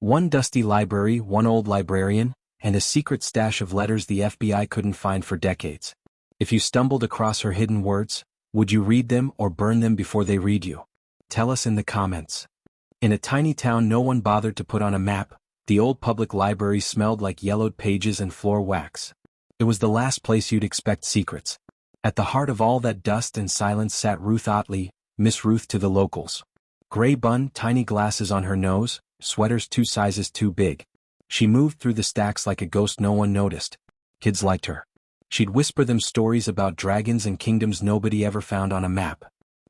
One dusty library, one old librarian, and a secret stash of letters the FBI couldn't find for decades. If you stumbled across her hidden words, would you read them or burn them before they read you? Tell us in the comments. In a tiny town no one bothered to put on a map, the old public library smelled like yellowed pages and floor wax. It was the last place you'd expect secrets. At the heart of all that dust and silence sat Ruth Otley, Miss Ruth to the locals. Gray bun, tiny glasses on her nose, sweaters 2 sizes too big. She moved through the stacks like a ghost no one noticed. Kids liked her. She'd whisper them stories about dragons and kingdoms nobody ever found on a map.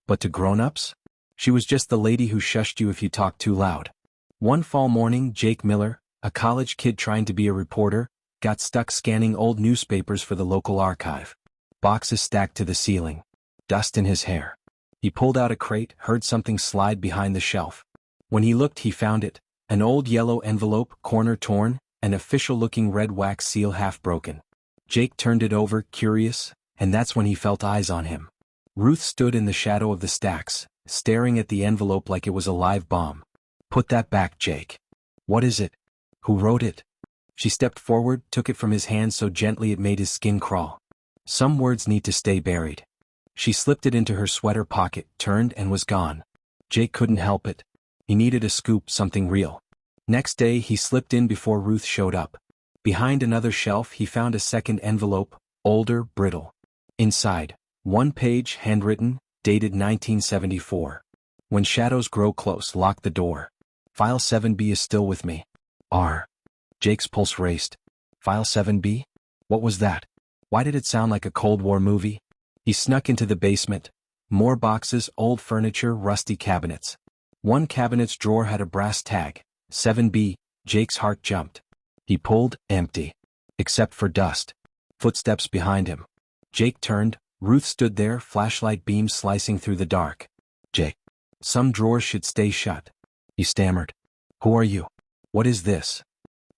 But to grown-ups? She was just the lady who shushed you if you talked too loud. One fall morning, Jake Miller, a college kid trying to be a reporter, got stuck scanning old newspapers for the local archive. Boxes stacked to the ceiling. Dust in his hair. He pulled out a crate, heard something slide behind the shelf. When he looked he found it, an old yellow envelope, corner torn, an official-looking red wax seal half broken. Jake turned it over, curious, and that's when he felt eyes on him. Ruth stood in the shadow of the stacks, staring at the envelope like it was a live bomb. "Put that back, Jake." "What is it? Who wrote it?" She stepped forward, took it from his hand so gently it made his skin crawl. "Some words need to stay buried." She slipped it into her sweater pocket, turned and was gone. Jake couldn't help it. He needed a scoop, something real. Next day he slipped in before Ruth showed up. Behind another shelf he found a second envelope, older, brittle. Inside, one page, handwritten, dated 1974. "When shadows grow close, lock the door. File 7B is still with me. R." Jake's pulse raced. File 7B? What was that? Why did it sound like a Cold War movie? He snuck into the basement. More boxes, old furniture, rusty cabinets. One cabinet's drawer had a brass tag, 7B. Jake's heart jumped. He pulled, empty. Except for dust. Footsteps behind him. Jake turned. Ruth stood there, flashlight beams slicing through the dark. "Jake. Some drawers should stay shut." He stammered. "Who are you? What is this?"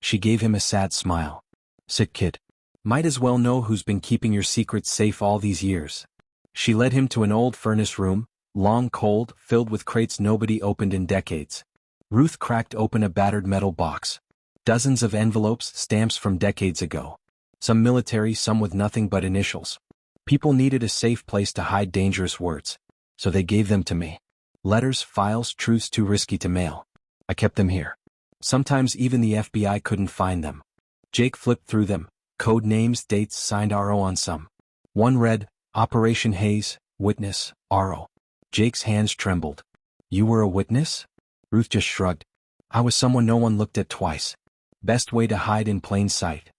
She gave him a sad smile. "Sit, kid. Might as well know who's been keeping your secrets safe all these years." She led him to an old furnace room, long, cold, filled with crates nobody opened in decades. Ruth cracked open a battered metal box. Dozens of envelopes, stamps from decades ago. Some military, some with nothing but initials. People needed a safe place to hide dangerous words. So they gave them to me. Letters, files, truths too risky to mail. I kept them here. Sometimes even the FBI couldn't find them. Jake flipped through them. Code names, dates, signed RO on some. One read, Operation Hayes, witness, RO. Jake's hands trembled. "You were a witness?" Ruth just shrugged. "I was someone no one looked at twice. Best way to hide in plain sight."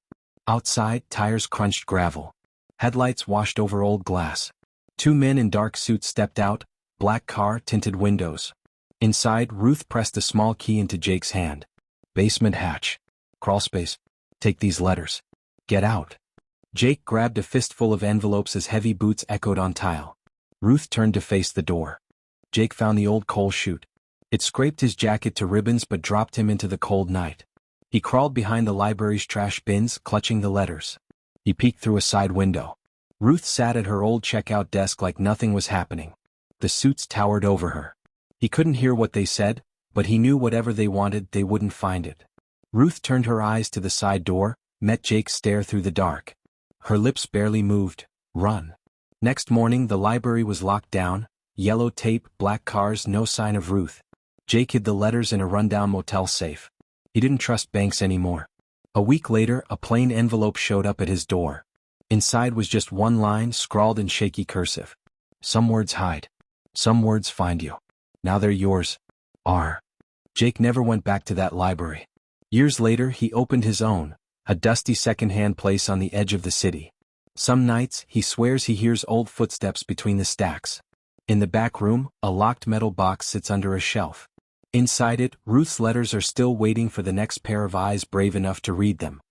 Outside, tires crunched gravel. Headlights washed over old glass. 2 men in dark suits stepped out, black car, tinted windows. Inside, Ruth pressed a small key into Jake's hand. "Basement hatch. Crawl space. Take these letters. Get out." Jake grabbed a fistful of envelopes as heavy boots echoed on tile. Ruth turned to face the door. Jake found the old coal chute. It scraped his jacket to ribbons but dropped him into the cold night. He crawled behind the library's trash bins, clutching the letters. He peeked through a side window. Ruth sat at her old checkout desk like nothing was happening. The suits towered over her. He couldn't hear what they said, but he knew whatever they wanted, they wouldn't find it. Ruth turned her eyes to the side door, met Jake's stare through the dark. Her lips barely moved. "Run." Next morning the library was locked down, yellow tape, black cars, no sign of Ruth. Jake hid the letters in a rundown motel safe. He didn't trust banks anymore. A week later, a plain envelope showed up at his door. Inside was just one line, scrawled in shaky cursive. "Some words hide. Some words find you. Now they're yours. R." Jake never went back to that library. Years later, he opened his own, a dusty second-hand place on the edge of the city. Some nights, he swears he hears old footsteps between the stacks. In the back room, a locked metal box sits under a shelf. Inside it, Ruth's letters are still waiting for the next pair of eyes brave enough to read them.